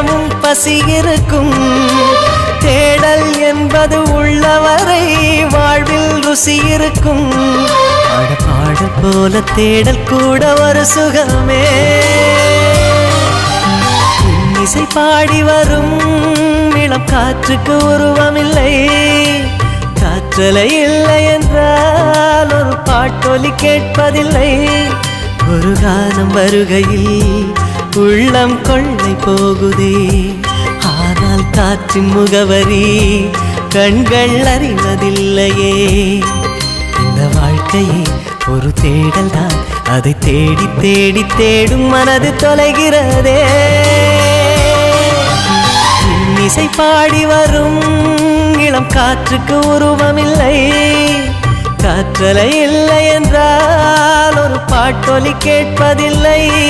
தினமும் பசி இருக்கும். தேடல் என்பது உள்ளவரை வாழ்வில் ருசி இருக்கும். பாடல் போல தேடல் கூட ஒரு சுகமே. இசை பாடி வரும் இளம் காற்றுக்கு உருவமில்லை. காற்றலை இல்லை என்றால் ஒரு பாட்டொலி கேட்பதில்லை. ஒரு காலம் வருகையில் உள்ளம் கொள்ளை போகுதே. ஆனால் காற்றின் முகவரி கண்கள் அறிவதில்லையே. இந்த வாழ்க்கையே ஒரு தேடல் தான். அதை தேடி தேடி தேடும் மனது தொலைகிறதே. இசை பாடி வரும் இளம் காற்றுக்கு உருவமில்லை. காற்றலை இல்லை என்றால் ஒரு பாட்டொலி கேட்பதில்லை.